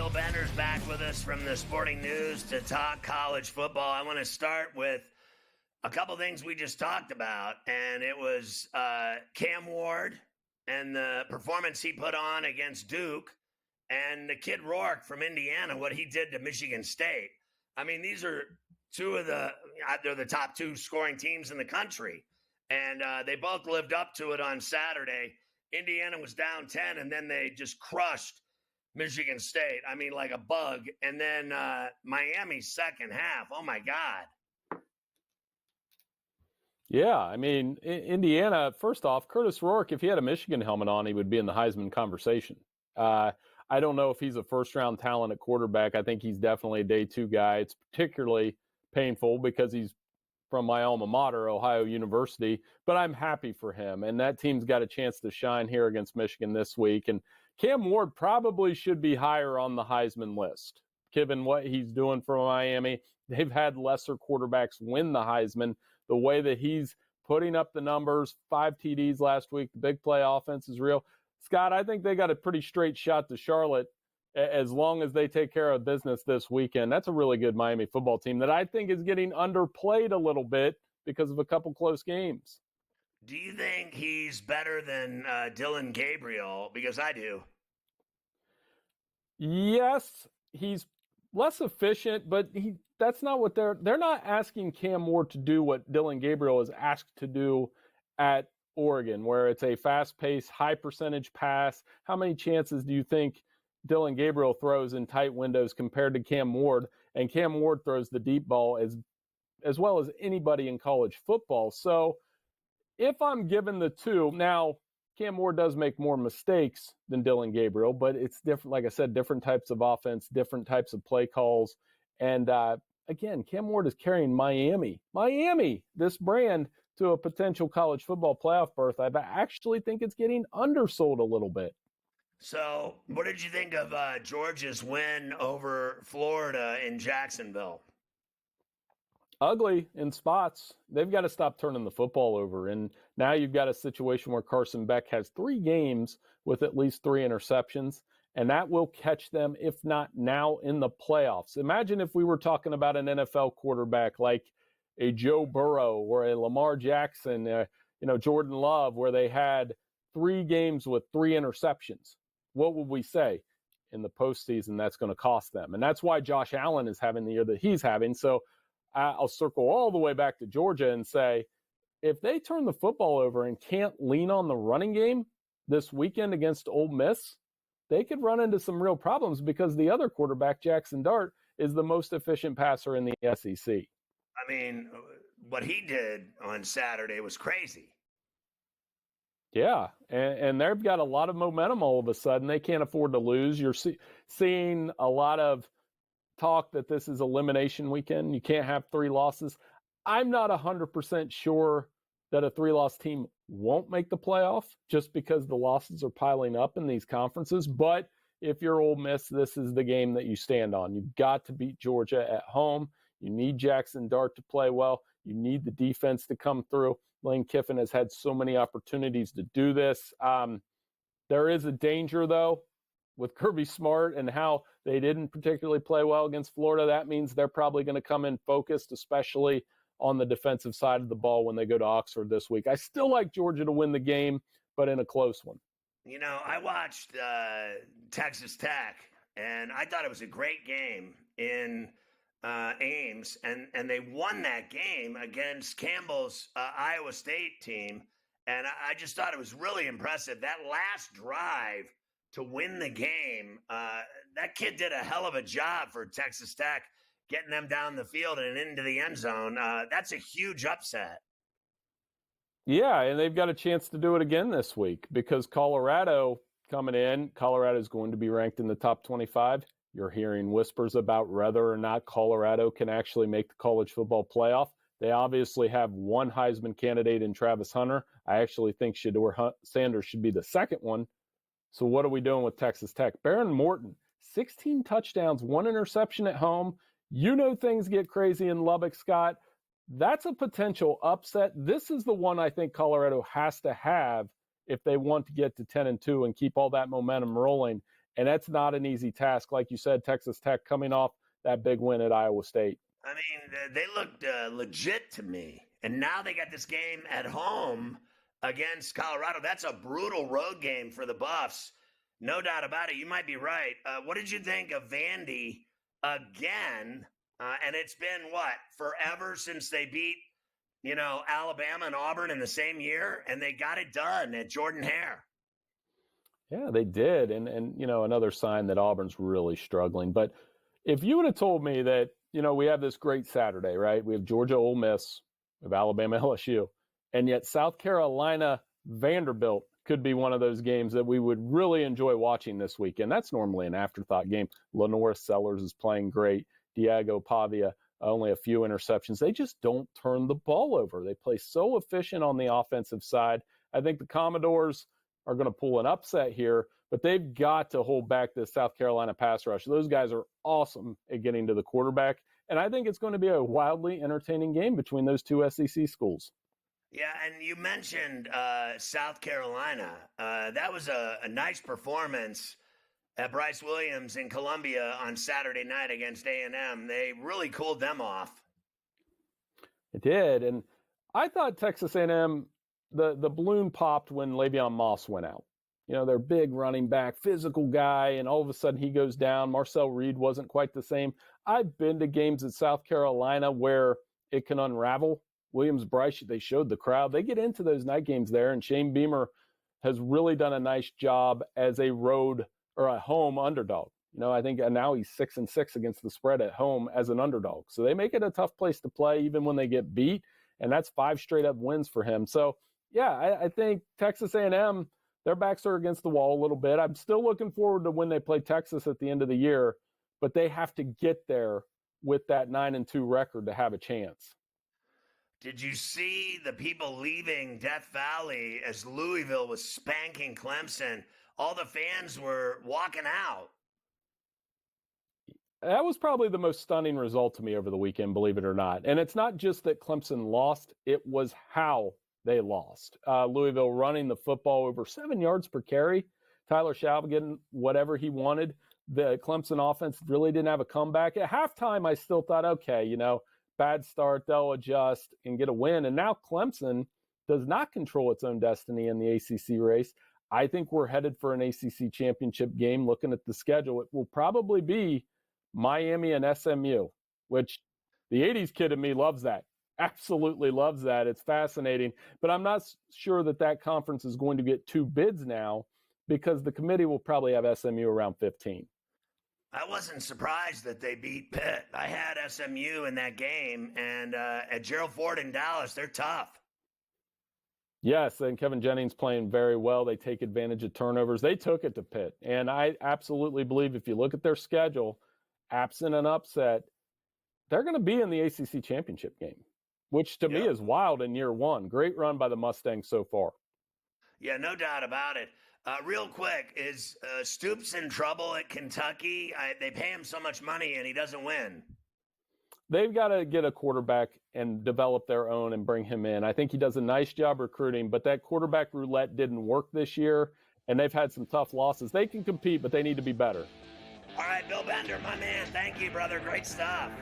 Bill Bender's back with us from the Sporting News to talk college football. I want to start with a couple things we just talked about, and it was Cam Ward and the performance he put on against Duke, and the kid Rourke from Indiana, what he did to Michigan State. I mean, these are they're the top two scoring teams in the country, and they both lived up to it on Saturday. Indiana was down 10, and then they just crushed Michigan State. I mean, like a bug. And then Miami's second half. Oh, my God. Yeah, I mean, Indiana, first off, Curtis Rourke, if he had a Michigan helmet on, he would be in the Heisman conversation. I don't know if he's a first-round talent at quarterback. I think he's definitely a day two guy. It's particularly painful because he's from my alma mater, Ohio University, but I'm happy for him. And that team's got a chance to shine here against Michigan this week. And Cam Ward probably should be higher on the Heisman list, given what he's doing for Miami. They've had lesser quarterbacks win the Heisman. The way that he's putting up the numbers, 5 TDs last week, the big play offense is real. Scott, I think they got a pretty straight shot to Charlotte as long as they take care of business this weekend. That's a really good Miami football team that I think is getting underplayed a little bit because of a couple close games. Do you think he's better than Dylan Gabriel? Because I do. Yes, he's less efficient, but that's not what they're not asking Cam Ward to do what Dylan Gabriel is asked to do at Oregon, where it's a fast-paced, high-percentage pass. How many chances do you think Dylan Gabriel throws in tight windows compared to Cam Ward? And Cam Ward throws the deep ball as well as anybody in college football. So if I'm given the two, now Cam Ward does make more mistakes than Dylan Gabriel, but it's different. Like I said, different types of offense, different types of play calls. And again, Cam Ward is carrying Miami, this brand, to a potential college football playoff berth. I actually think it's getting undersold a little bit. So what did you think of Georgia's win over Florida in Jacksonville? Ugly in spots. They've got to stop turning the football over. And now you've got a situation where Carson Beck has 3 games with at least 3 interceptions, and that will catch them, if not now, in the playoffs. Imagine if we were talking about an NFL quarterback like a Joe Burrow or a Lamar Jackson, Jordan Love, where they had 3 games with 3 interceptions. What would we say? In the postseason, that's going to cost them. And that's why Josh Allen is having the year that he's having. So I'll circle all the way back to Georgia and say, if they turn the football over and can't lean on the running game this weekend against Ole Miss, they could run into some real problems because the other quarterback, Jackson Dart, is the most efficient passer in the SEC. I mean, what he did on Saturday was crazy. Yeah, and they've got a lot of momentum all of a sudden. They can't afford to lose. You're seeing a lot of talk that this is elimination weekend. You can't have 3 losses. I'm not 100% sure that a 3-loss team won't make the playoff just because the losses are piling up in these conferences. But if you're Ole Miss, this is the game that you stand on. You've got to beat Georgia at home. You need Jackson Dart to play well. You need the defense to come through. Lane Kiffin has had so many opportunities to do this. There is a danger, though, with Kirby Smart and how they didn't particularly play well against Florida. That means they're probably going to come in focused, especially on the defensive side of the ball when they go to Oxford this week. I still like Georgia to win the game, but in a close one. I watched Texas Tech, and I thought it was a great game in Ames, and they won that game against Campbell's Iowa State team, and I just thought it was really impressive. That last drive to win the game, that kid did a hell of a job for Texas Tech, getting them down the field and into the end zone. That's a huge upset. Yeah, and they've got a chance to do it again this week because Colorado coming in. Colorado is going to be ranked in the top 25. You're hearing whispers about whether or not Colorado can actually make the college football playoff. They obviously have one Heisman candidate in Travis Hunter. I actually think Shedeur Sanders should be the second one. So what are we doing with Texas Tech? Baron Morton, 16 touchdowns, 1 interception at home. Things get crazy in Lubbock, Scott. That's a potential upset. This is the one I think Colorado has to have if they want to get to 10-2 and keep all that momentum rolling. And that's not an easy task. Like you said, Texas Tech coming off that big win at Iowa State. I mean, they looked legit to me. And now they got this game at home against Colorado. That's a brutal road game for the Buffs. No doubt about it. You might be right. What did you think of Vandy again? And it's been, forever since they beat, Alabama and Auburn in the same year, and they got it done at Jordan-Hare. Yeah, they did. And another sign that Auburn's really struggling. But if you would have told me that, we have this great Saturday, right? We have Georgia, Ole Miss, we have Alabama, LSU, and yet South Carolina, Vanderbilt could be one of those games that we would really enjoy watching this weekend. That's normally an afterthought game. Lenore Sellers is playing great. Diego Pavia, only a few interceptions. They just don't turn the ball over. They play so efficient on the offensive side. I think the Commodores are going to pull an upset here, but they've got to hold back this South Carolina pass rush. Those guys are awesome at getting to the quarterback, and I think it's going to be a wildly entertaining game between those two SEC schools. Yeah, and you mentioned South Carolina. That was a nice performance at Bryce Williams in Columbia on Saturday night against A&M. They really cooled them off. It did, and I thought Texas A&M, the balloon popped when Le'Veon Moss went out. Their big running back, physical guy, and all of a sudden he goes down. Marcel Reed wasn't quite the same. I've been to games at South Carolina where it can unravel. Williams-Brice, they showed the crowd. They get into those night games there, and Shane Beamer has really done a nice job as a road or a home underdog. I think now he's 6-6 against the spread at home as an underdog. So they make it a tough place to play even when they get beat, and that's 5 straight up wins for him. So, yeah, I think Texas A&M, their backs are against the wall a little bit. I'm still looking forward to when they play Texas at the end of the year, but they have to get there with that 9-2 record to have a chance. Did you see the people leaving Death Valley as Louisville was spanking Clemson? All the fans were walking out. That was probably the most stunning result to me over the weekend, believe it or not. And it's not just that Clemson lost, it was how they lost. Louisville running the football over 7 yards per carry. Tyler Schaub getting whatever he wanted. The Clemson offense really didn't have a comeback. At halftime, I still thought, okay, bad start, they'll adjust and get a win. And now Clemson does not control its own destiny in the ACC race. I think we're headed for an ACC championship game. Looking at the schedule, it will probably be Miami and SMU, which the 80s kid in me loves that. Absolutely loves that. It's fascinating. But I'm not sure that conference is going to get 2 bids now because the committee will probably have SMU around 15. I wasn't surprised that they beat Pitt. I had SMU in that game, and at Gerald Ford in Dallas, they're tough. Yes, and Kevin Jennings playing very well. They take advantage of turnovers. They took it to Pitt. And I absolutely believe if you look at their schedule, absent an upset, they're going to be in the ACC championship game, which to me is wild in year one. Great run by the Mustangs so far. Yeah, no doubt about it. Real quick, is Stoops in trouble at Kentucky? They pay him so much money and he doesn't win. They've got to get a quarterback and develop their own and bring him in. I think he does a nice job recruiting, but that quarterback roulette didn't work this year, and they've had some tough losses. They can compete, but they need to be better. All right, Bill Bender, my man. Thank you, brother. Great stuff.